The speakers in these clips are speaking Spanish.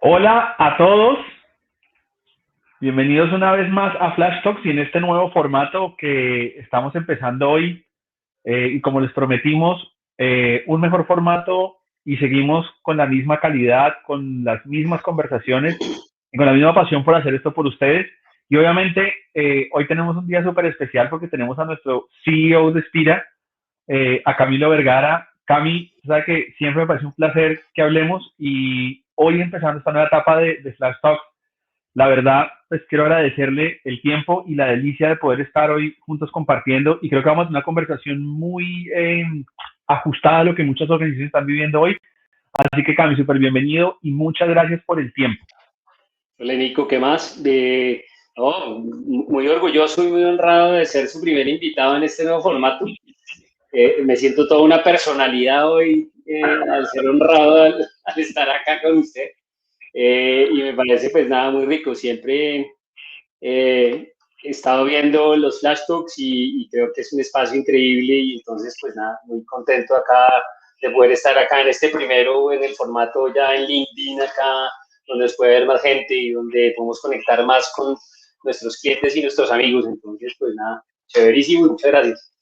Hola a todos, bienvenidos una vez más a Flash Talks y en este nuevo formato que estamos empezando hoy y como les prometimos, un mejor formato y seguimos con la misma calidad, con las mismas conversaciones y con la misma pasión por hacer esto por ustedes. Y obviamente hoy tenemos un día súper especial porque tenemos a nuestro CEO de Spira, a Camilo Vergara. Cami, sabe que siempre me parece un placer que hablemos y hoy empezando esta nueva etapa de Flash Talks, la verdad, pues quiero agradecerle el tiempo y la delicia de poder estar hoy juntos compartiendo y creo que vamos a tener una conversación muy ajustada a lo que muchas organizaciones están viviendo hoy. Así que Cami, súper bienvenido y muchas gracias por el tiempo. Hola Nico, ¿qué más? No, muy orgulloso y muy honrado de ser su primer invitado en este nuevo formato. Me siento toda una personalidad hoy al ser honrado al estar acá con usted. Y me parece pues nada, muy rico. Siempre he estado viendo los Flash Talks y creo que es un espacio increíble y entonces pues nada, muy contento acá de poder estar acá en este primero, en el formato ya en LinkedIn acá, donde nos puede ver más gente y donde podemos conectar más con nuestros clientes y nuestros amigos. Entonces pues nada, chéverísimo y muchas gracias.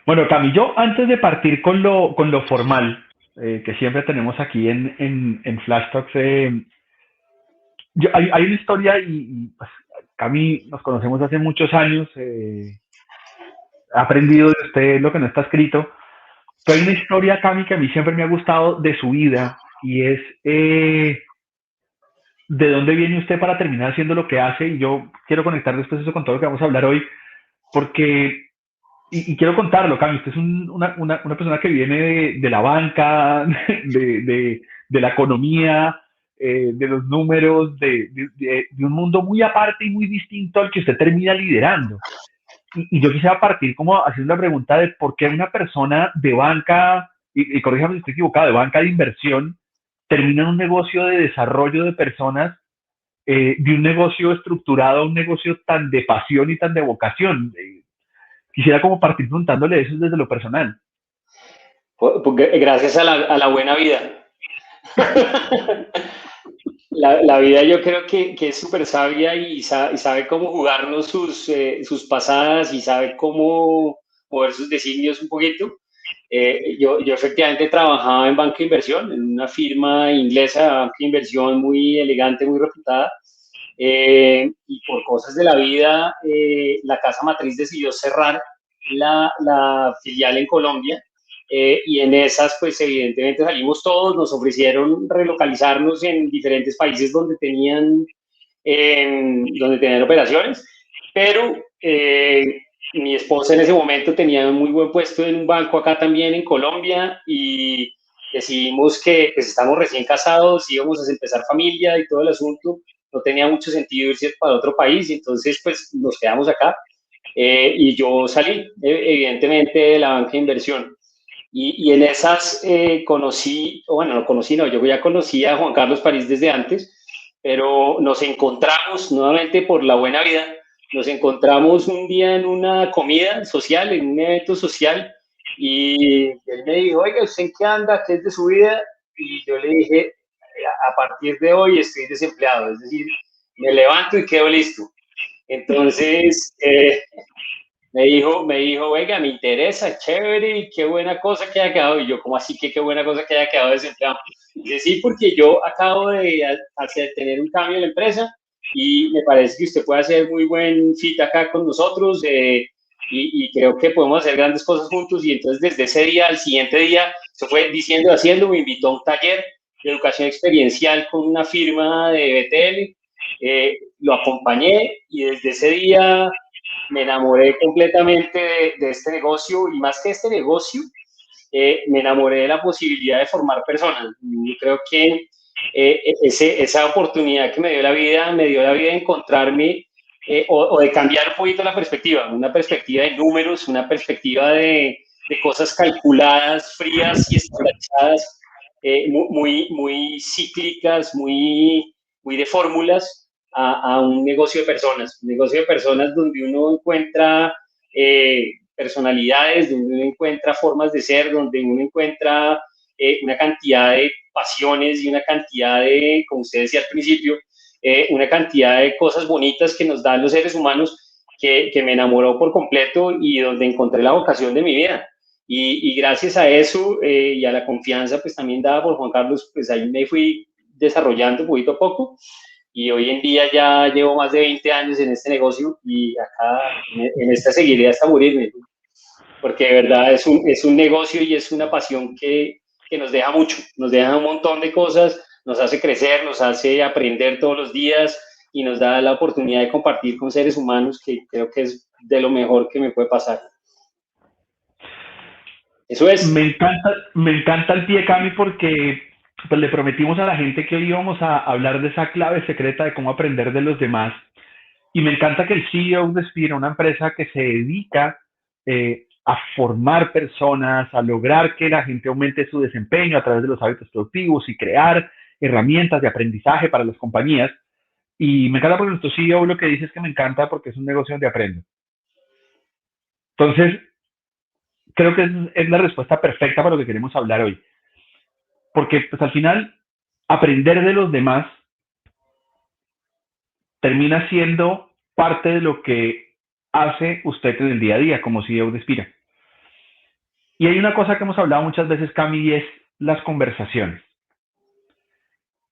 Bueno, Cami, yo antes de partir con lo formal, que siempre tenemos aquí en Flash Talks, hay una historia y pues, Cami, nos conocemos hace muchos años, he aprendido de usted lo que no está escrito. Pero hay una historia, Cami, que a mí siempre me ha gustado de su vida y es de dónde viene usted para terminar haciendo lo que hace. Y yo quiero conectar después eso con todo lo que vamos a hablar hoy, porque, y quiero contarlo, Cami, usted es una persona que viene de la banca, de la economía, de los números, de un mundo muy aparte y muy distinto al que usted termina liderando. Y yo quisiera partir como haciendo la pregunta de por qué una persona de banca, y corríjame si estoy equivocado, de banca de inversión, termina en un negocio de desarrollo de personas, de un negocio estructurado a un negocio tan de pasión y tan de vocación. Quisiera como partir preguntándole eso desde lo personal. Gracias a la buena vida. La vida yo creo que es súper sabia y sabe cómo jugarnos sus pasadas y sabe cómo mover sus designios un poquito. Yo efectivamente trabajaba en banca de inversión, en una firma inglesa de banca de inversión muy elegante, muy reputada, y por cosas de la vida, la casa matriz decidió cerrar la filial en Colombia, y en esas, pues evidentemente salimos todos, nos ofrecieron relocalizarnos en diferentes países donde tenían operaciones, pero mi esposa en ese momento tenía un muy buen puesto en un banco acá también en Colombia y decidimos que pues estamos recién casados, íbamos a empezar familia y todo el asunto, no tenía mucho sentido irse para otro país, y entonces pues nos quedamos acá, y yo salí evidentemente de la banca de inversión. Y en esas conocí, o bueno, no conocí, no, yo ya conocía a Juan Carlos París desde antes, pero nos encontramos nuevamente por la buena vida, nos encontramos un día en una comida social, en un evento social, y él me dijo, oiga, ¿usted en qué anda? ¿Qué es de su vida? Y yo le dije, a partir de hoy estoy desempleado, es decir, me levanto y quedo listo. Entonces, me dijo, oiga, me interesa, chévere, qué buena cosa que haya quedado. Y yo, ¿cómo así que qué buena cosa que haya quedado desempleado? Dice, sí, porque yo acabo de tener un cambio en la empresa y me parece que usted puede hacer muy buen fit acá con nosotros, y creo que podemos hacer grandes cosas juntos. Y entonces desde ese día al siguiente día, se fue diciendo, haciendo, me invitó a un taller de educación experiencial con una firma de BTL, lo acompañé y desde ese día me enamoré completamente de este negocio y más que este negocio, me enamoré de la posibilidad de formar personas. Yo creo que esa oportunidad que me dio la vida de encontrarme, o de cambiar un poquito la perspectiva, una perspectiva de números, una perspectiva de cosas calculadas, frías y estandarizadas, muy cíclicas, muy de fórmulas, un negocio de personas donde uno encuentra personalidades, donde uno encuentra formas de ser, donde uno encuentra una cantidad de pasiones y una cantidad de, como usted decía al principio, una cantidad de cosas bonitas que nos dan los seres humanos que me enamoró por completo y donde encontré la vocación de mi vida. Y gracias a eso y a la confianza pues también dada por Juan Carlos, pues ahí me fui desarrollando poquito a poco y hoy en día ya llevo más de 20 años en este negocio y acá en esta seguiré hasta morirme, porque de verdad es un negocio y es una pasión que nos deja mucho, nos deja un montón de cosas, nos hace crecer, nos hace aprender todos los días y nos da la oportunidad de compartir con seres humanos que creo que es de lo mejor que me puede pasar. Eso es. Me encanta el pie, Cami, porque pues, le prometimos a la gente que hoy íbamos a hablar de esa clave secreta de cómo aprender de los demás. Y me encanta que el CEO de Spira, una empresa que se dedica a formar personas, a lograr que la gente aumente su desempeño a través de los hábitos productivos y crear herramientas de aprendizaje para las compañías. Y me encanta porque nuestro CEO lo que dice es que me encanta porque es un negocio donde aprendo. Entonces, creo que es la respuesta perfecta para lo que queremos hablar hoy. Porque pues al final, aprender de los demás termina siendo parte de lo que hace usted en el día a día como CEO de Spira. Y hay una cosa que hemos hablado muchas veces, Cami, y es las conversaciones.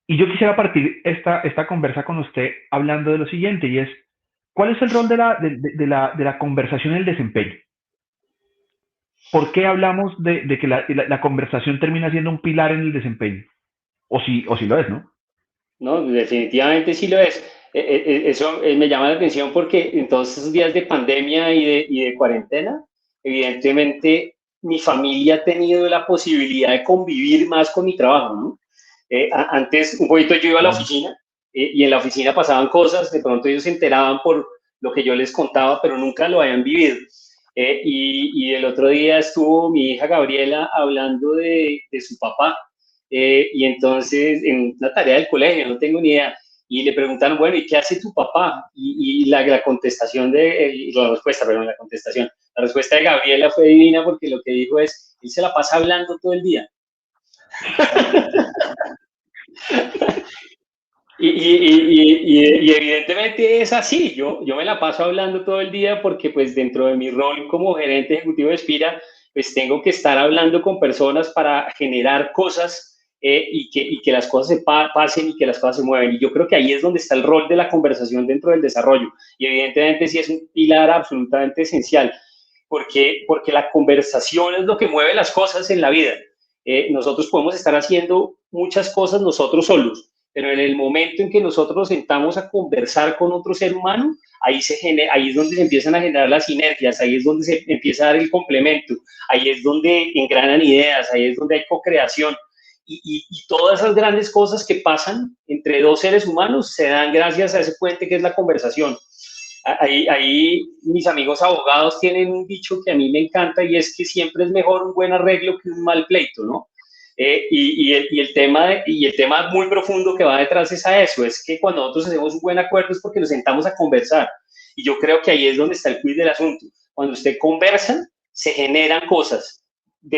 Y yo quisiera partir esta conversa con usted hablando de lo siguiente, y es, ¿cuál es el rol de la conversación en el desempeño? ¿Por qué hablamos de que la conversación termina siendo un pilar en el desempeño? O si lo es, ¿no? No, definitivamente sí lo es. Eso me llama la atención porque en todos esos días de pandemia y de cuarentena, evidentemente mi familia ha tenido la posibilidad de convivir más con mi trabajo, ¿no? Antes, un poquito yo iba a la oficina y en la oficina pasaban cosas, de pronto ellos se enteraban por lo que yo les contaba, pero nunca lo habían vivido. Y el otro día estuvo mi hija Gabriela hablando de su papá y entonces, en una tarea del colegio, no tengo ni idea, y le preguntaron, bueno, ¿y qué hace tu papá? Y la contestación la respuesta, perdón, la respuesta de Gabriela fue divina porque lo que dijo es, él se la pasa hablando todo el día. Y evidentemente es así, yo me la paso hablando todo el día porque pues dentro de mi rol como gerente ejecutivo de Spira, pues tengo que estar hablando con personas para generar cosas y que las cosas se pasen y que las cosas se mueven. Y yo creo que ahí es donde está el rol de la conversación dentro del desarrollo. Y evidentemente sí es un pilar absolutamente esencial, porque la conversación es lo que mueve las cosas en la vida. Nosotros podemos estar haciendo muchas cosas nosotros solos, pero en el momento en que nosotros nos sentamos a conversar con otro ser humano, ahí es donde se empiezan a generar las sinergias, ahí es donde se empieza a dar el complemento, ahí es donde engranan ideas, ahí es donde hay co-creación. Y todas esas grandes cosas que pasan entre dos seres humanos se dan gracias a ese puente que es la conversación. Ahí mis amigos abogados tienen un dicho que a mí me encanta y es que siempre es mejor un buen arreglo que un mal pleito, ¿no? Y el tema muy profundo que va detrás es a eso, es que cuando nosotros hacemos un buen acuerdo es porque nos sentamos a conversar. Y yo creo que ahí es donde está el quiz del asunto. Cuando usted conversa, se generan cosas,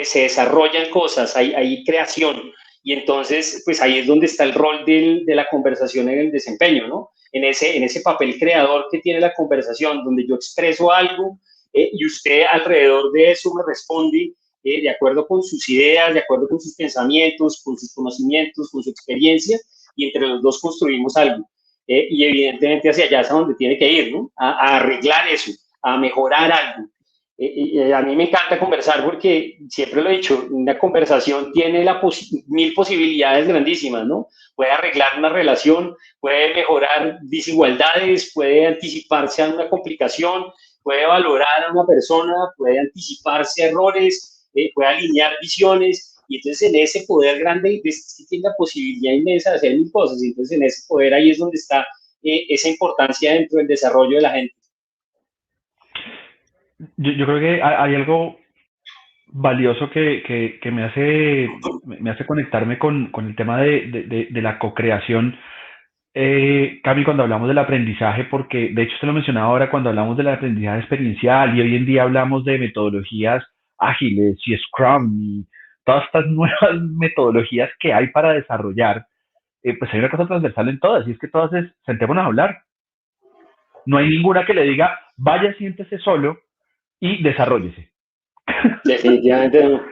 se desarrollan cosas, hay creación. Y entonces, pues ahí es donde está el rol de la conversación en el desempeño, ¿no? En ese papel creador que tiene la conversación, donde yo expreso algo y usted alrededor de eso me responde de acuerdo con sus ideas, de acuerdo con sus pensamientos, con sus conocimientos, con su experiencia, y entre los dos construimos algo. Y evidentemente hacia allá es a donde tiene que ir, ¿no? A arreglar eso, a mejorar algo. A mí me encanta conversar porque siempre lo he dicho, una conversación tiene mil posibilidades grandísimas, ¿no? Puede arreglar una relación, puede mejorar desigualdades, puede anticiparse a una complicación, puede valorar a una persona, puede anticiparse a errores, puede alinear visiones, y entonces en ese poder grande tiene la posibilidad inmensa de hacer mil cosas, y entonces en ese poder ahí es donde está esa importancia dentro del desarrollo de la gente. Yo creo que hay algo valioso que me hace conectarme con el tema de la co-creación, Cami, cuando hablamos del aprendizaje, porque de hecho se lo mencionaba ahora cuando hablamos del aprendizaje experiencial y hoy en día hablamos de metodologías ágiles y Scrum y todas estas nuevas metodologías que hay para desarrollar, pues hay una cosa transversal en todas, y es que todas es, sentémonos a hablar. No hay ninguna que le diga, vaya, siéntese solo y desarrollese. Definitivamente no.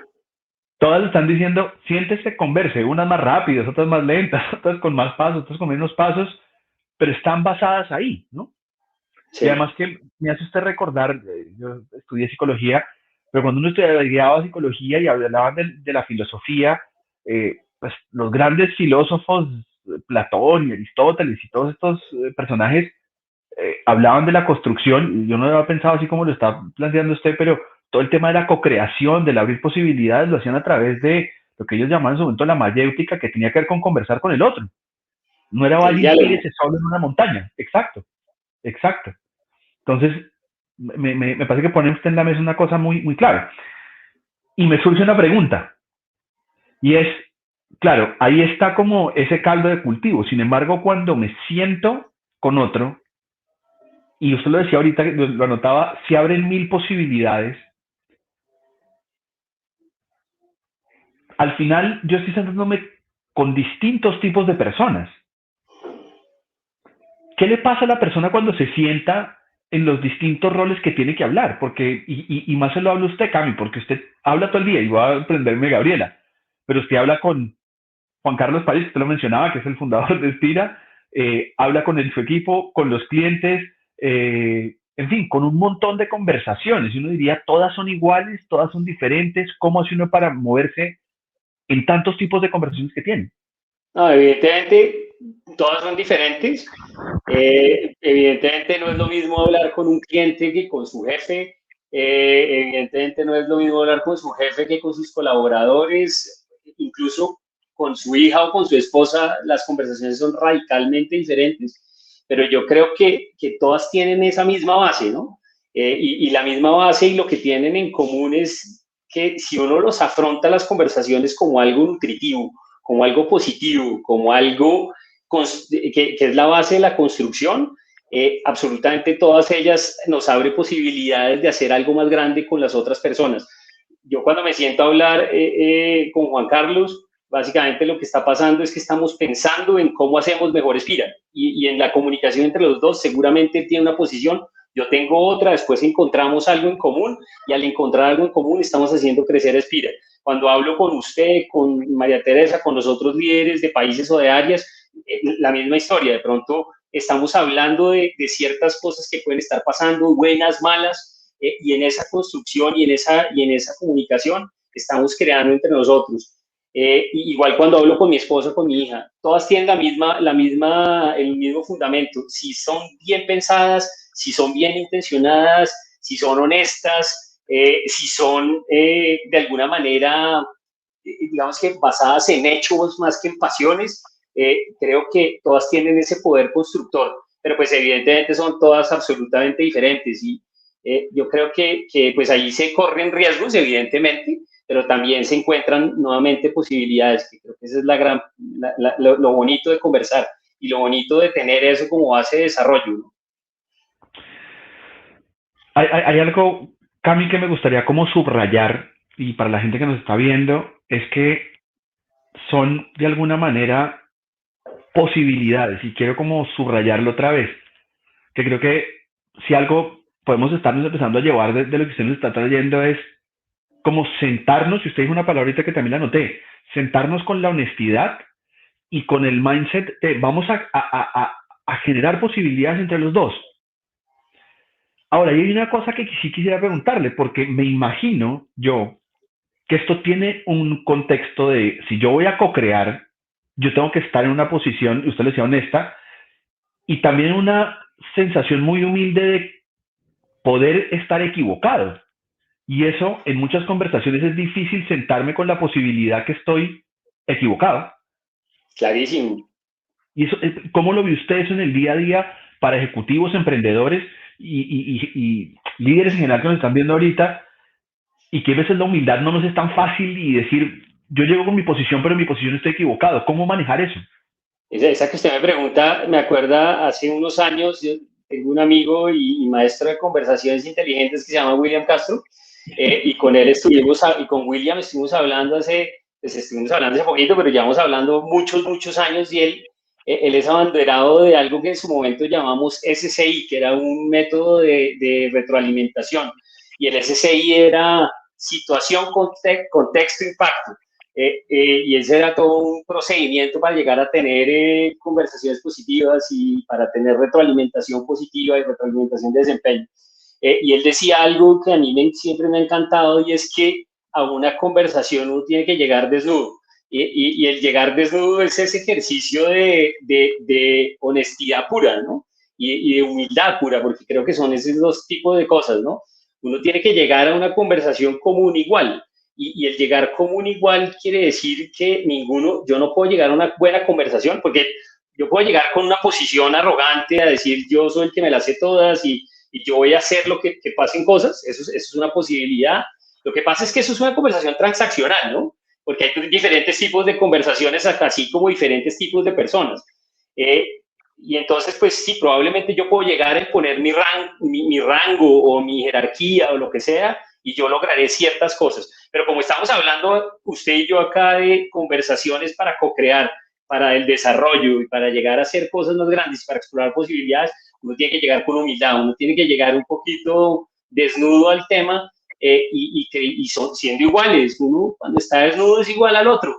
Todas están diciendo, siéntese, converse, unas más rápidas, otras más lentas, otras con más pasos, otras con menos pasos, pero están basadas ahí, ¿no? Y Sí. además que me hace usted recordar, yo estudié psicología, pero cuando uno estudiaba psicología y hablaban de la filosofía, pues los grandes filósofos, Platón y Aristóteles y todos estos personajes, hablaban de la construcción, y yo no lo había pensado así como lo está planteando usted, pero todo el tema de la co-creación, del abrir posibilidades, lo hacían a través de lo que ellos llamaban en su momento la mayéutica, que tenía que ver con conversar con el otro. No era El vaya y diálogo. tírese solo en una montaña. Exacto, exacto. Entonces, me parece que pone usted en la mesa una cosa muy, muy clara. Y me surge una pregunta, y es, claro, ahí está como ese caldo de cultivo. Sin embargo, cuando me siento con otro, y usted lo decía ahorita, lo anotaba, se abren mil posibilidades. Al final, yo estoy sentándome con distintos tipos de personas. ¿Qué le pasa a la persona cuando se sienta en los distintos roles que tiene que hablar? Porque, y más se lo habla usted, Cami, porque usted habla todo el día, y voy a aprenderme Gabriela, pero usted habla con Juan Carlos París, que usted lo mencionaba, que es el fundador de Espira, habla con su equipo, con los clientes, en fin, con un montón de conversaciones. Y uno diría, todas son iguales, todas son diferentes. ¿Cómo hace uno para moverse en tantos tipos de conversaciones que tiene? No, evidentemente, todas son diferentes. Evidentemente no es lo mismo hablar con un cliente que con su jefe. Evidentemente no es lo mismo hablar con su jefe que con sus colaboradores. Incluso con su hija o con su esposa, las conversaciones son radicalmente diferentes. Pero yo creo que todas tienen esa misma base, ¿no? Y la misma base y lo que tienen en común es que si uno los afronta las conversaciones como algo nutritivo, como algo positivo, como algo que es la base de la construcción, absolutamente todas ellas nos abre posibilidades de hacer algo más grande con las otras personas. Yo cuando me siento a hablar con Juan Carlos, básicamente lo que está pasando es que estamos pensando en cómo hacemos mejor Espira y en la comunicación entre los dos seguramente tiene una posición, yo tengo otra, después encontramos algo en común y al encontrar algo en común estamos haciendo crecer Espira. Cuando hablo con usted, con María Teresa, con los otros líderes de países o de áreas, la misma historia. De pronto estamos hablando de ciertas cosas que pueden estar pasando, buenas, malas, y en esa construcción y en esa comunicación estamos creando entre nosotros. Igual cuando hablo con mi esposa, con mi hija, todas tienen el mismo fundamento. Si son bien pensadas, si son bien intencionadas, si son honestas, si son de alguna manera, digamos que basadas en hechos más que en pasiones, creo que todas tienen ese poder constructor, pero pues evidentemente son todas absolutamente diferentes y yo creo que pues ahí se corren riesgos, evidentemente, pero también se encuentran nuevamente posibilidades, que creo que esa es lo bonito de conversar y lo bonito de tener eso como base de desarrollo, ¿no? Hay algo, Cami, que me gustaría como subrayar, y para la gente que nos está viendo, es que son de alguna manera posibilidades, y quiero como subrayarlo otra vez, que creo que si algo podemos estarnos empezando a llevar de lo que usted nos está trayendo es como sentarnos, y usted dijo una palabrita que también la noté, sentarnos con la honestidad y con el mindset de vamos a generar posibilidades entre los dos. Ahora, hay una cosa que sí quisiera preguntarle, porque me imagino yo que esto tiene un contexto de, si yo voy a co-crear, yo tengo que estar en una posición, usted le decía, honesta, y también una sensación muy humilde de poder estar equivocado. Y eso en muchas conversaciones es difícil, sentarme con la posibilidad que estoy equivocado. Clarísimo. ¿Y eso, cómo lo ve usted eso en el día a día para ejecutivos, emprendedores y líderes en general que nos están viendo ahorita? Y que a veces la humildad no nos es tan fácil y decir, yo llego con mi posición, pero en mi posición estoy equivocado. ¿Cómo manejar eso? Esa que usted me pregunta, me acuerda hace unos años, yo tengo un amigo y maestro de conversaciones inteligentes que se llama William Castro, y con él y con William estuvimos hablando hace poquito, pero llevamos hablando muchos años y él es abanderado de algo que en su momento llamamos SCI, que era un método de retroalimentación. Y el SCI era situación, contexto, impacto. Y ese era todo un procedimiento para llegar a tener conversaciones positivas y para tener retroalimentación positiva y retroalimentación de desempeño. Y él decía algo que a mí siempre me ha encantado y es que a una conversación uno tiene que llegar desnudo. Y el llegar desnudo es ese ejercicio de honestidad pura, ¿no? Y de humildad pura, porque creo que son esos dos tipos de cosas, ¿no? Uno tiene que llegar a una conversación común igual. Y el llegar común igual quiere decir que yo no puedo llegar a una buena conversación, porque yo puedo llegar con una posición arrogante a decir yo soy el que me las sé todas y yo voy a hacer lo que pasen cosas, eso es una posibilidad. Lo que pasa es que eso es una conversación transaccional, ¿no? Porque hay diferentes tipos de conversaciones, así como diferentes tipos de personas. Eh, y entonces, pues sí, probablemente yo puedo llegar a imponer mi rango o mi jerarquía o lo que sea, y yo lograré ciertas cosas. Pero como estamos hablando usted y yo acá de conversaciones para co-crear, para el desarrollo y para llegar a hacer cosas más grandes, para explorar posibilidades, uno tiene que llegar con humildad, uno tiene que llegar un poquito desnudo al tema y siendo iguales. Uno cuando está desnudo es igual al otro.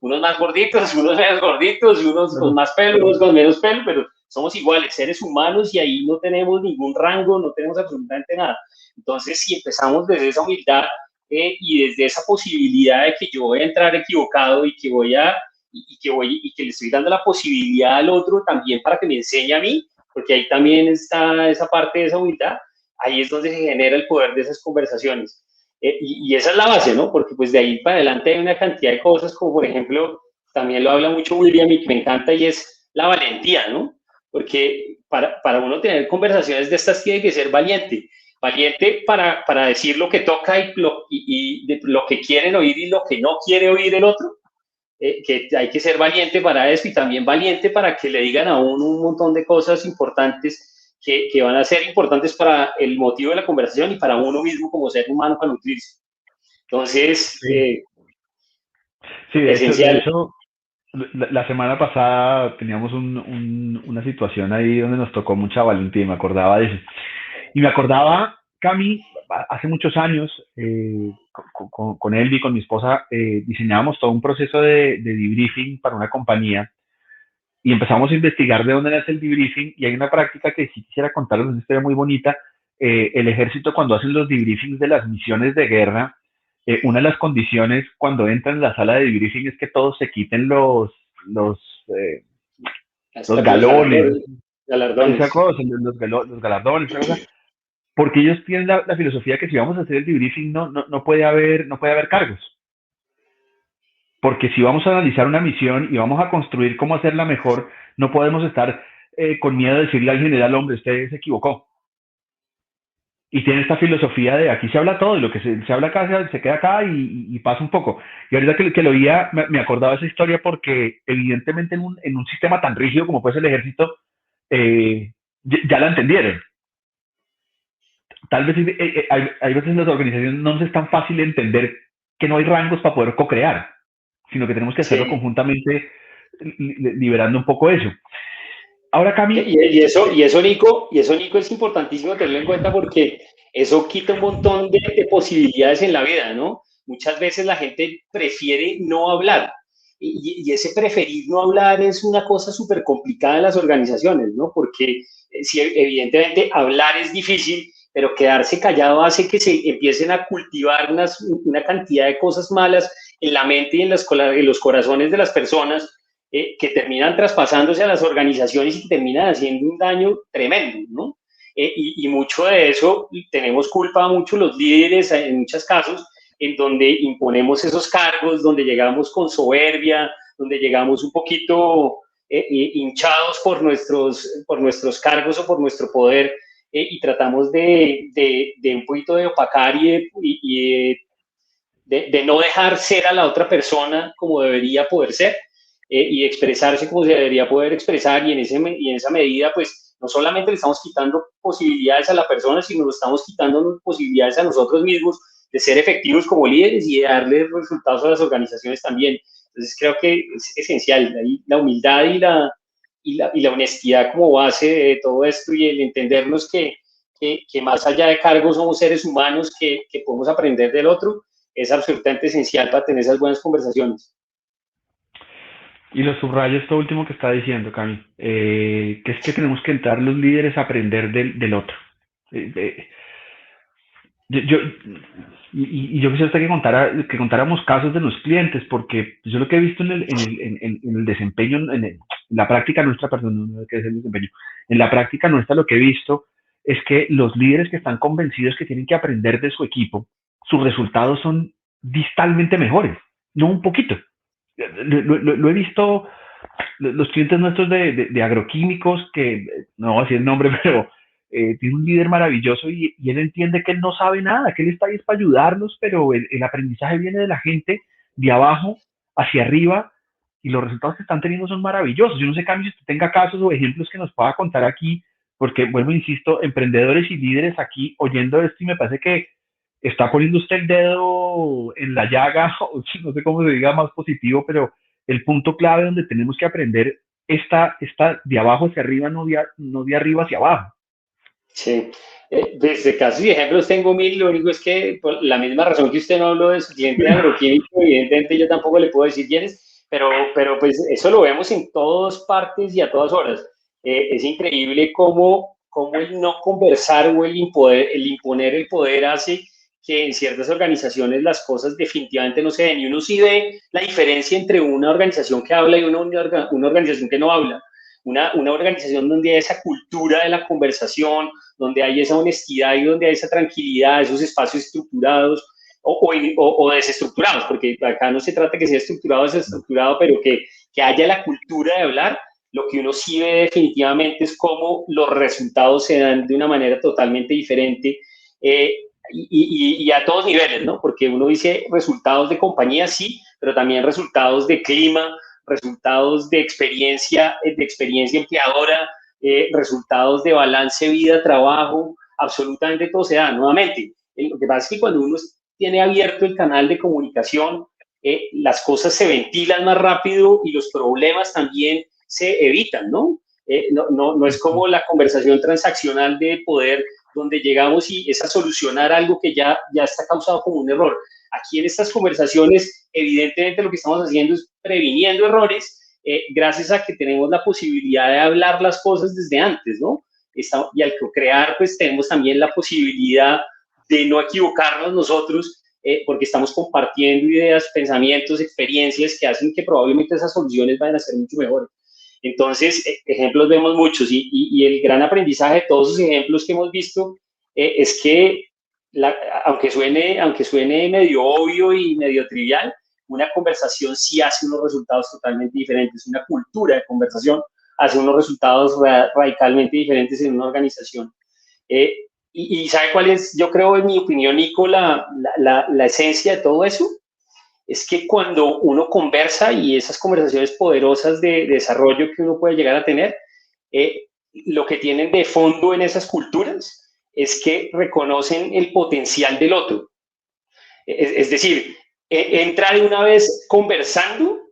Unos más gorditos, unos menos gorditos, unos con más pelo, unos con menos pelo, pero somos iguales, seres humanos y ahí no tenemos ningún rango, no tenemos absolutamente nada. Entonces, si empezamos desde esa humildad y desde esa posibilidad de que yo voy a entrar equivocado y que le estoy dando la posibilidad al otro también para que me enseñe a mí, porque ahí también está esa parte de esa humildad, ahí es donde se genera el poder de esas conversaciones. Y esa es la base, ¿no? Porque pues de ahí para adelante hay una cantidad de cosas, como por ejemplo, también lo habla mucho William y que me encanta, y es la valentía, ¿no? Porque para uno tener conversaciones de estas tiene que ser valiente. Valiente para decir lo que toca y de lo que quieren oír y lo que no quiere oír el otro. Que hay que ser valiente para eso y también valiente para que le digan a uno un montón de cosas importantes que van a ser importantes para el motivo de la conversación y para uno mismo como ser humano para nutrirse. Entonces, Sí, sí, de esencial. hecho, la semana pasada teníamos una situación ahí donde nos tocó mucha valentía y me acordaba de eso. Y me acordaba, Cami, hace muchos años, con él y con mi esposa, diseñábamos todo un proceso de debriefing para una compañía y empezamos a investigar de dónde nace el debriefing y hay una práctica que sí quisiera contarles, una historia muy bonita. El ejército cuando hacen los debriefings de las misiones de guerra, una de las condiciones cuando entran en la sala de debriefing es que todos se quiten los, eh, los galones, esa Galardones. cosa, los galardones, esa cosa, porque ellos tienen la filosofía que si vamos a hacer el debriefing no puede haber cargos. Porque si vamos a analizar una misión y vamos a construir cómo hacerla mejor, no podemos estar con miedo de decirle al general, hombre, usted se equivocó. Y tiene esta filosofía de aquí se habla todo, y lo que se habla acá se queda acá y pasa un poco. Y ahorita que lo oía, me acordaba de esa historia porque evidentemente en un sistema tan rígido como puede ser el ejército, ya la entendieron. Tal vez hay veces en las organizaciones no nos es tan fácil entender que no hay rangos para poder co-crear, sino que tenemos que hacerlo Sí. conjuntamente, liberando un poco eso. Ahora, Cami, Y eso, Nico, es importantísimo tenerlo en cuenta porque eso quita un montón de posibilidades en la vida, ¿no? Muchas veces la gente prefiere no hablar y ese preferir no hablar es una cosa súper complicada en las organizaciones, ¿no? Porque si evidentemente hablar es difícil, pero quedarse callado hace que se empiecen a cultivar una cantidad de cosas malas en la mente y en los corazones de las personas que terminan traspasándose a las organizaciones y que terminan haciendo un daño tremendo, ¿no? Y mucho de eso tenemos culpa mucho los líderes en muchos casos, en donde imponemos esos cargos, donde llegamos con soberbia, donde llegamos un poquito hinchados por nuestros cargos o por nuestro poder y tratamos de un poquito de opacar y de no dejar ser a la otra persona como debería poder ser. y expresarse como se debería poder expresar, y en esa medida, pues, no solamente le estamos quitando posibilidades a la persona, sino le estamos quitando posibilidades a nosotros mismos de ser efectivos como líderes y de darle resultados a las organizaciones también. Entonces creo que es esencial ahí la humildad y la honestidad como base de todo esto, y el entendernos que más allá de cargos somos seres humanos que podemos aprender del otro, es absolutamente esencial para tener esas buenas conversaciones. Y lo subrayo esto último que está diciendo, Cami, que es que tenemos que entrar los líderes a aprender del otro. Eh, eh, yo, y yo quisiera hasta que contáramos casos de los clientes, porque yo lo que he visto en el desempeño, en la práctica nuestra, perdón, no que es el desempeño, en la práctica nuestra lo que he visto es que los líderes que están convencidos que tienen que aprender de su equipo, sus resultados son distalmente mejores, no un poquito. Lo he visto los clientes nuestros de agroquímicos, que no voy a decir el nombre, pero tiene un líder maravilloso y él entiende que él no sabe nada, que él está ahí para ayudarlos, pero el aprendizaje viene de la gente de abajo hacia arriba y los resultados que están teniendo son maravillosos. Yo no sé, Cami, si usted tenga casos o ejemplos que nos pueda contar aquí, porque vuelvo, insisto, emprendedores y líderes aquí oyendo esto y me parece que está poniendo usted el dedo en la llaga, o no sé cómo se diga más positivo, pero el punto clave donde tenemos que aprender está de abajo hacia arriba, no de arriba hacia abajo. Sí. Desde casos y ejemplos tengo mil, lo único es que por la misma razón que usted no habló de su cliente de agroquímico, evidentemente yo tampoco le puedo decir quién es, pero pues eso lo vemos en todas partes y a todas horas. Es increíble cómo el no conversar o el imponer el poder hace que en ciertas organizaciones las cosas definitivamente no se den. Y uno sí ve la diferencia entre una organización que habla y una organización que no habla. Una organización donde hay esa cultura de la conversación, donde hay esa honestidad y donde hay esa tranquilidad, esos espacios estructurados o desestructurados, porque acá no se trata que sea estructurado o desestructurado, pero que haya la cultura de hablar. Lo que uno sí ve definitivamente es cómo los resultados se dan de una manera totalmente diferente, y a todos niveles, ¿no? Porque uno dice resultados de compañía, sí, pero también resultados de clima, resultados de experiencia empleadora, resultados de balance vida-trabajo, absolutamente todo se da. Nuevamente, lo que pasa es que cuando uno tiene abierto el canal de comunicación, las cosas se ventilan más rápido y los problemas también se evitan, ¿no? No es como la conversación transaccional de poder donde llegamos y es a solucionar algo que ya está causado como un error. Aquí en estas conversaciones, evidentemente lo que estamos haciendo es previniendo errores, gracias a que tenemos la posibilidad de hablar las cosas desde antes, ¿no? Y al crear, pues tenemos también la posibilidad de no equivocarnos nosotros, porque estamos compartiendo ideas, pensamientos, experiencias que hacen que probablemente esas soluciones vayan a ser mucho mejores. Entonces, ejemplos vemos muchos, y el gran aprendizaje de todos esos ejemplos que hemos visto, es que, la, aunque suene medio obvio y medio trivial, una conversación sí hace unos resultados totalmente diferentes, una cultura de conversación hace unos resultados radicalmente diferentes en una organización. Eh, ¿Sabe cuál es, yo creo, en mi opinión, Nico, la esencia de todo eso? Es que cuando uno conversa y esas conversaciones poderosas de desarrollo que uno puede llegar a tener, lo que tienen de fondo en esas culturas es que reconocen el potencial del otro. Es decir, entra de una vez conversando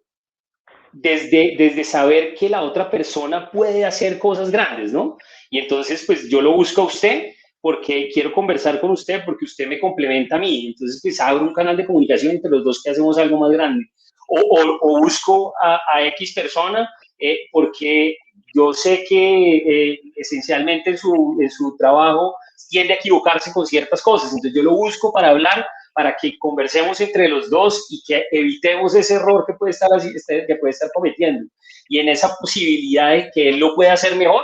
desde saber que la otra persona puede hacer cosas grandes, ¿no? Y entonces, pues yo lo busco a usted porque quiero conversar con usted, porque usted me complementa a mí. Entonces, pues abro un canal de comunicación entre los dos que hacemos algo más grande. O busco a X persona, porque yo sé que esencialmente en su trabajo tiende a equivocarse con ciertas cosas. Entonces yo lo busco para hablar, para que conversemos entre los dos y que evitemos ese error que puede estar cometiendo. Y en esa posibilidad de que él lo pueda hacer mejor,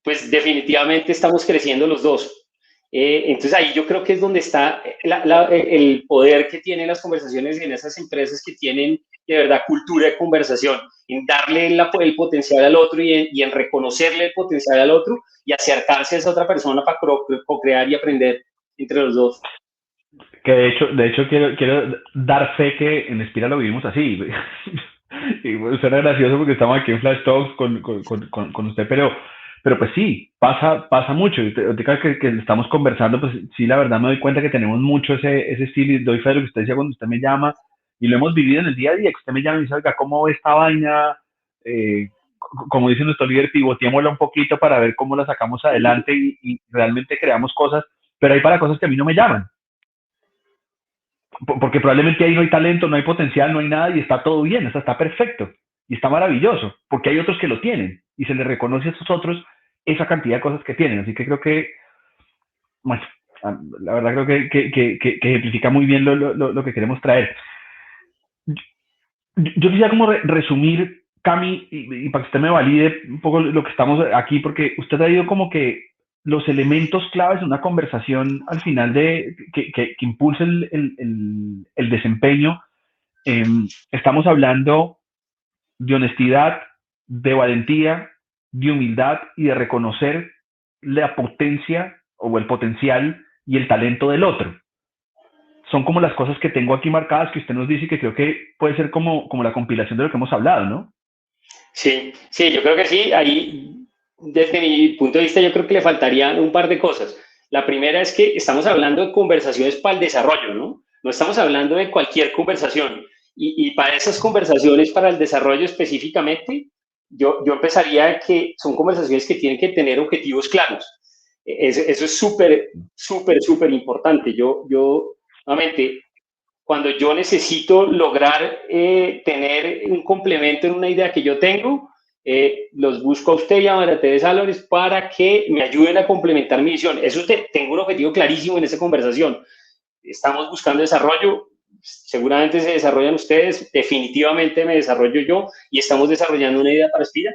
pues definitivamente estamos creciendo los dos. Entonces ahí yo creo que es donde está el poder que tienen las conversaciones en esas empresas que tienen de verdad cultura de conversación, en darle el potencial al otro y en reconocerle el potencial al otro y acercarse a esa otra persona para co-crear y aprender entre los dos. Que de hecho quiero dar fe que en Espira lo vivimos así. Y bueno, suena gracioso porque estamos aquí en Flash Talks con usted, pero pues sí, pasa mucho. Ahorita que estamos conversando, pues sí, la verdad me doy cuenta que tenemos mucho ese estilo y doy fe de lo que usted decía cuando usted me llama y lo hemos vivido en el día a día, que usted me llama y dice, oiga, ¿cómo ve esta vaina? Como dice nuestro líder, pivoteémosla un poquito para ver cómo la sacamos adelante y realmente creamos cosas, pero hay para cosas que a mí no me llaman porque probablemente ahí no hay talento, no hay potencial, no hay nada y está todo bien, está perfecto y está maravilloso, porque hay otros que lo tienen y se les reconoce a esos otros esa cantidad de cosas que tienen. Así que creo que, bueno, la verdad creo que ejemplifica muy bien lo que queremos traer. Yo quisiera como resumir, Cami, y para que usted me valide un poco lo que estamos aquí, porque usted ha ido como que los elementos claves de una conversación al final que impulsa el desempeño. Estamos hablando de honestidad, de valentía, de humildad y de reconocer la potencia o el potencial y el talento del otro. Son como las cosas que tengo aquí marcadas que usted nos dice y que creo que puede ser como la compilación de lo que hemos hablado, ¿no? Sí, sí, yo creo que sí. Ahí, desde mi punto de vista, yo creo que le faltarían un par de cosas. La primera es que estamos hablando de conversaciones para el desarrollo, ¿no? No estamos hablando de cualquier conversación. Y para esas conversaciones, para el desarrollo específicamente, yo empezaría que son conversaciones que tienen que tener objetivos claros. Eso es súper, súper, súper importante. Nuevamente, cuando yo necesito lograr tener un complemento en una idea que yo tengo, los busco a usted y a María Teresa Álvarez para que me ayuden a complementar mi visión. Tengo un objetivo clarísimo en esa conversación. Estamos buscando desarrollo, seguramente se desarrollan ustedes, definitivamente me desarrollo yo y estamos desarrollando una idea para Espira,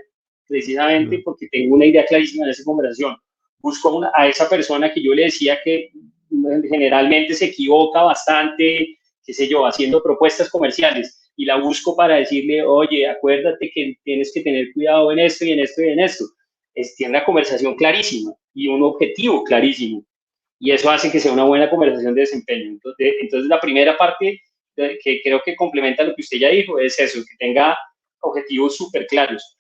precisamente porque tengo una idea clarísima en esa conversación. Busco a esa persona que yo le decía que generalmente se equivoca bastante, qué sé yo, haciendo propuestas comerciales y la busco para decirle, oye, acuérdate que tienes que tener cuidado en esto y en esto y en esto. Tiene una conversación clarísima y un objetivo clarísimo y eso hace que sea una buena conversación de desempeño. Entonces la primera parte que creo que complementa lo que usted ya dijo es eso, que tenga objetivos súper claros.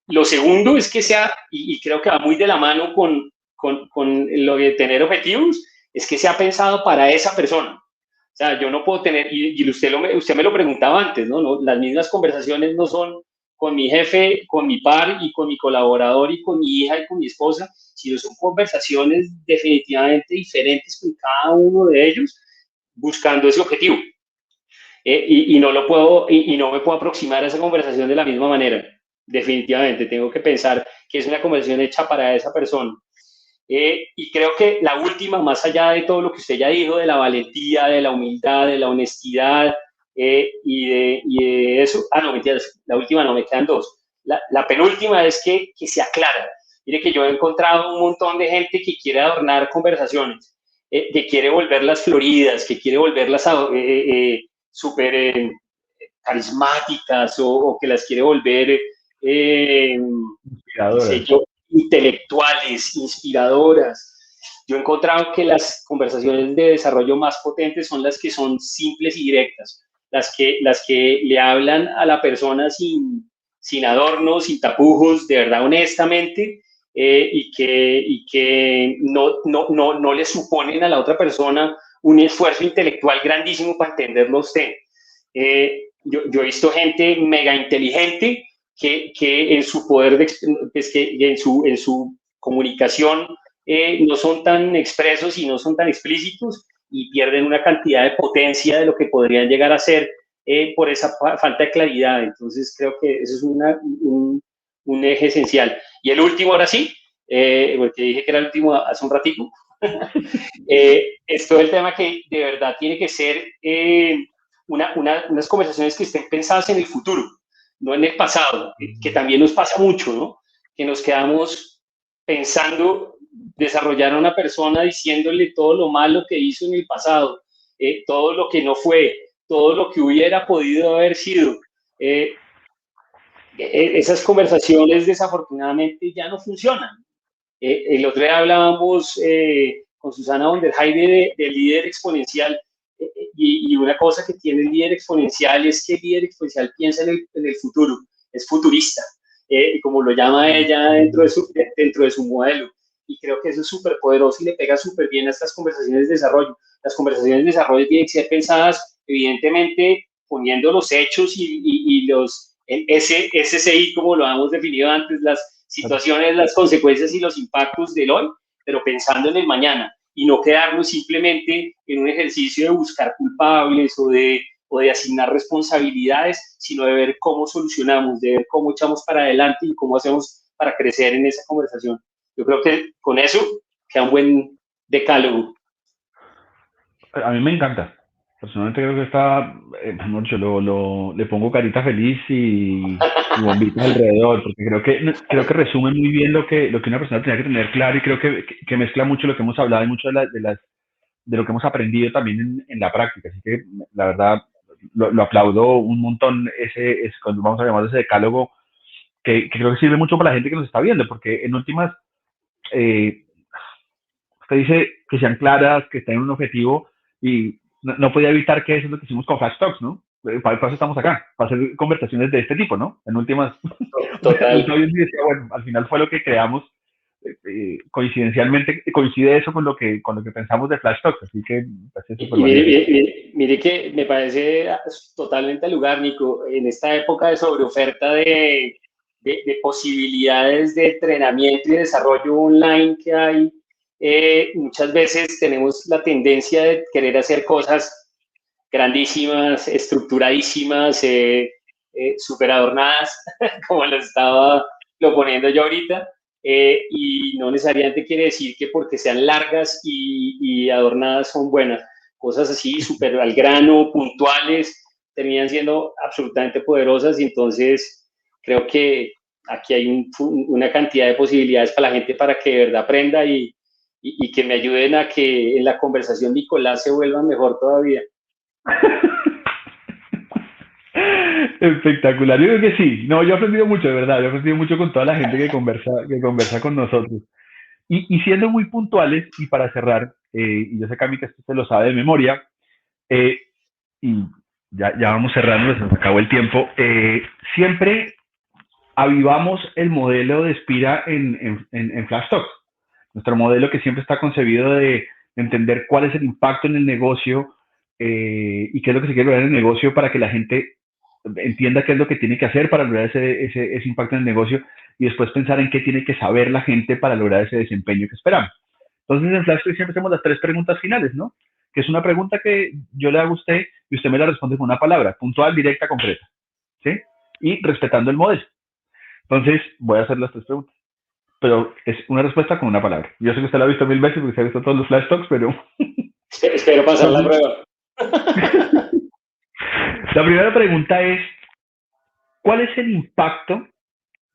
Lo segundo es que sea, y creo que va muy de la mano con lo de tener objetivos, es que sea pensado para esa persona. O sea, yo no puedo tener, y usted me lo preguntaba antes, ¿no? Las mismas conversaciones no son con mi jefe, con mi par y con mi colaborador y con mi hija y con mi esposa, sino son conversaciones definitivamente diferentes con cada uno de ellos buscando ese objetivo. Y no lo puedo, y no me puedo aproximar a esa conversación de la misma manera. Definitivamente, tengo que pensar que es una conversación hecha para esa persona. Y creo que la última, más allá de todo lo que usted ya dijo, de la valentía, de la humildad, de la honestidad y de eso, no, mentiras, la última no, me quedan dos. La penúltima es que se aclara. Mire que yo he encontrado un montón de gente que quiere adornar conversaciones, que quiere volverlas floridas, que quiere volverlas súper carismáticas o que las quiere volver, qué sé yo, intelectuales, inspiradoras. Yo he encontrado que las conversaciones de desarrollo más potentes son las que son simples y directas, las que le hablan a la persona sin adornos, sin tapujos, de verdad, honestamente, y que no le suponen a la otra persona un esfuerzo intelectual grandísimo para entenderlo a usted. Yo he visto gente mega inteligente que en su poder, pues que en su comunicación no son tan expresos y no son tan explícitos y pierden una cantidad de potencia de lo que podrían llegar a ser por esa falta de claridad. Entonces creo que eso es un eje esencial. Y el último, ahora sí, porque dije que era el último hace un ratito, es todo el tema que de verdad tiene que ser unas conversaciones que estén pensadas en el futuro, no en el pasado, que también nos pasa mucho, ¿no? Que nos quedamos pensando, desarrollar a una persona diciéndole todo lo malo que hizo en el pasado, todo lo que no fue, todo lo que hubiera podido haber sido. Esas conversaciones desafortunadamente ya no funcionan. El otro día hablábamos con Susana von der Heide de líder exponencial. y una cosa que tiene el líder exponencial es que el líder exponencial piensa en el futuro, es futurista, como lo llama ella dentro de su modelo. Y creo que eso es súper poderoso y le pega súper bien a estas conversaciones de desarrollo. Las conversaciones de desarrollo tienen que ser pensadas, evidentemente, poniendo los hechos y los SCI, como lo hemos definido antes, las situaciones, las consecuencias y los impactos del hoy, pero pensando en el mañana y no quedarnos simplemente en un ejercicio de buscar culpables o de asignar responsabilidades, sino de ver cómo solucionamos, de ver cómo echamos para adelante y cómo hacemos para crecer en esa conversación. Yo creo que con eso queda un buen decálogo. A mí me encanta. Personalmente creo que está, mejor dicho, le pongo carita feliz y bombitas alrededor, porque creo que resume muy bien lo que una persona tenía que tener claro y creo que mezcla mucho lo que hemos hablado y mucho de lo que hemos aprendido también en la práctica. Así que la verdad lo aplaudo un montón cuando vamos a llamar ese decálogo, que creo que sirve mucho para la gente que nos está viendo, porque en últimas, eh, usted dice que sean claras, que tengan un objetivo y no podía evitar que eso es lo que hicimos con Flash Talks, ¿no? Para eso estamos acá, para hacer conversaciones de este tipo, ¿no? En últimas, Total. decía, bueno, al final fue lo que creamos, coincidencialmente, coincide eso con lo que pensamos de Flash Talks, así que parece súper Y mire, valioso. mire que me parece totalmente al lugar, Nico, en esta época de sobreoferta de posibilidades de entrenamiento y desarrollo online que hay, muchas veces tenemos la tendencia de querer hacer cosas grandísimas, estructuradísimas, súper adornadas, como lo estaba proponiendo yo ahorita, y no necesariamente quiere decir que porque sean largas y adornadas son buenas. Cosas así, súper al grano, puntuales, terminan siendo absolutamente poderosas y entonces creo que aquí hay una cantidad de posibilidades para la gente para que de verdad aprenda y que me ayuden a que en la conversación Nicolás se vuelva mejor todavía. Espectacular, yo creo que sí. No, yo he aprendido mucho, de verdad. Yo he aprendido mucho con toda la gente que conversa con nosotros. Y siendo muy puntuales, y para cerrar, y yo sé, Cami, que esto se lo sabe de memoria, eh, y ya vamos cerrando, se nos acabó el tiempo. Siempre avivamos el modelo de Spira en Flash Talks. Nuestro modelo que siempre está concebido de entender cuál es el impacto en el negocio y qué es lo que se quiere lograr en el negocio para que la gente entienda qué es lo que tiene que hacer para lograr ese impacto en el negocio y después pensar en qué tiene que saber la gente para lograr ese desempeño que esperamos. Entonces en Flash siempre hacemos las tres preguntas finales, ¿no? Que es una pregunta que yo le hago a usted y usted me la responde con una palabra, puntual, directa, concreta, ¿sí? Y respetando el modelo. Entonces voy a hacer las tres preguntas, pero es una respuesta con una palabra. Yo sé que usted la ha visto 1000 veces porque se ha visto todos los Flash Talks, pero... Espero pasar la Entonces, prueba. la primera pregunta es, ¿cuál es el impacto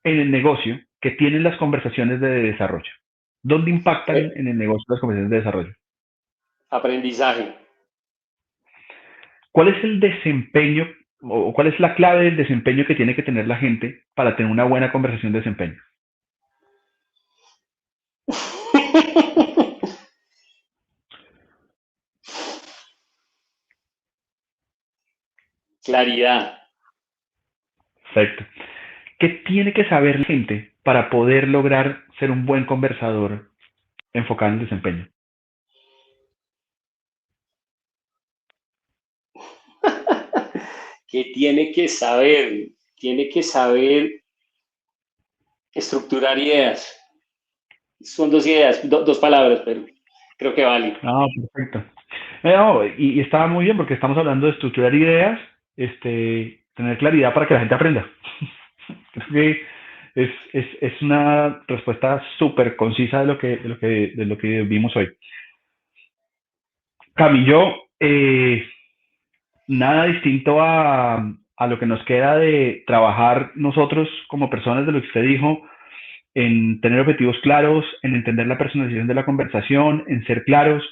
en el negocio que tienen las conversaciones de desarrollo? ¿Dónde impactan en el negocio las conversaciones de desarrollo? Aprendizaje. ¿Cuál es el desempeño o cuál es la clave del desempeño que tiene que tener la gente para tener una buena conversación de desempeño? Claridad. Perfecto. ¿Qué tiene que saber la gente para poder lograr ser un buen conversador enfocado en el desempeño? Que tiene que saber estructurar ideas. Son dos ideas, dos palabras, pero creo que vale. Ah, perfecto. No, y estaba muy bien porque estamos hablando de estructurar ideas, tener claridad para que la gente aprenda. Creo que es una respuesta súper concisa de lo que vimos hoy. Camillo, nada distinto a lo que nos queda de trabajar nosotros como personas de lo que usted dijo, en tener objetivos claros, en entender la personalización de la conversación, en ser claros,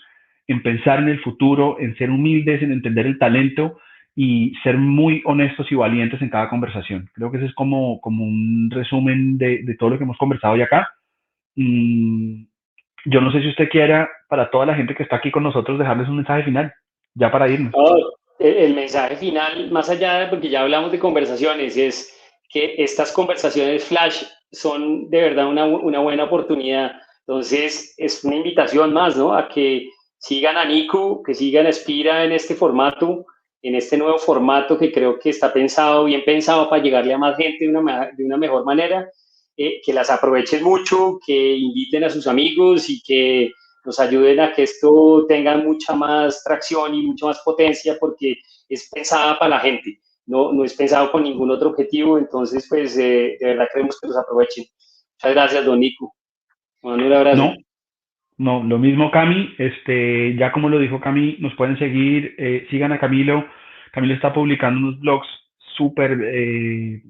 en pensar en el futuro, en ser humildes, en entender el talento y ser muy honestos y valientes en cada conversación. Creo que ese es como un resumen de todo lo que hemos conversado hoy acá. Mm, yo no sé si usted quiera, para toda la gente que está aquí con nosotros, dejarles un mensaje final. ya para irnos. No, el mensaje final, más allá de, porque ya hablamos de conversaciones, es que estas conversaciones flash son de verdad una buena oportunidad. Entonces, es una invitación más, ¿no? A que sigan a Niku, que sigan a Spira en este formato, en este nuevo formato que creo que está pensado, bien pensado para llegarle a más gente de una mejor manera, que las aprovechen mucho, que inviten a sus amigos y que nos ayuden a que esto tenga mucha más tracción y mucha más potencia porque es pensada para la gente, no es pensado con ningún otro objetivo, entonces pues de verdad queremos que los aprovechen. Muchas gracias, don Nico. Un abrazo. No, no, lo mismo Cami, ya como lo dijo Cami, nos pueden seguir, sigan a Camilo. Camilo está publicando unos blogs súper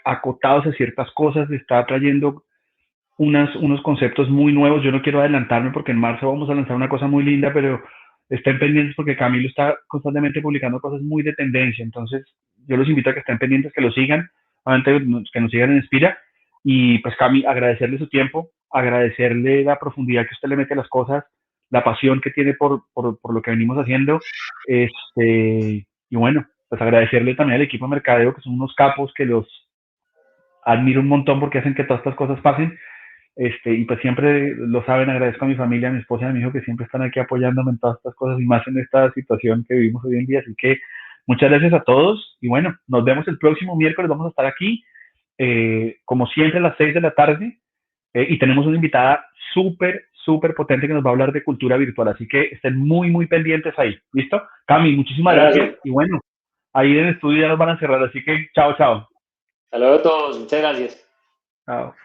acotados a ciertas cosas, está trayendo unos conceptos muy nuevos. Yo no quiero adelantarme porque en marzo vamos a lanzar una cosa muy linda, pero estén pendientes porque Camilo está constantemente publicando cosas muy de tendencia. Entonces, yo los invito a que estén pendientes, que lo sigan, obviamente que nos sigan en Inspira. Y pues, Cami, agradecerle su tiempo, agradecerle la profundidad que usted le mete a las cosas, la pasión que tiene por lo que venimos haciendo. Y bueno, pues agradecerle también al equipo de mercadeo, que son unos capos que los admiro un montón porque hacen que todas estas cosas pasen. Y pues siempre lo saben, agradezco a mi familia, a mi esposa y a mi hijo que siempre están aquí apoyándome en todas estas cosas y más en esta situación que vivimos hoy en día. Así que muchas gracias a todos y bueno, nos vemos el próximo miércoles, vamos a estar aquí, como siempre a las 6 de la tarde y tenemos una invitada súper, súper potente que nos va a hablar de cultura virtual. Así que estén muy, muy pendientes ahí. ¿Listo? Cami, muchísimas Abrazo. gracias y bueno, ahí en el estudio ya nos van a cerrar, así que chao, chao. Hasta luego a todos. Muchas gracias. Chao.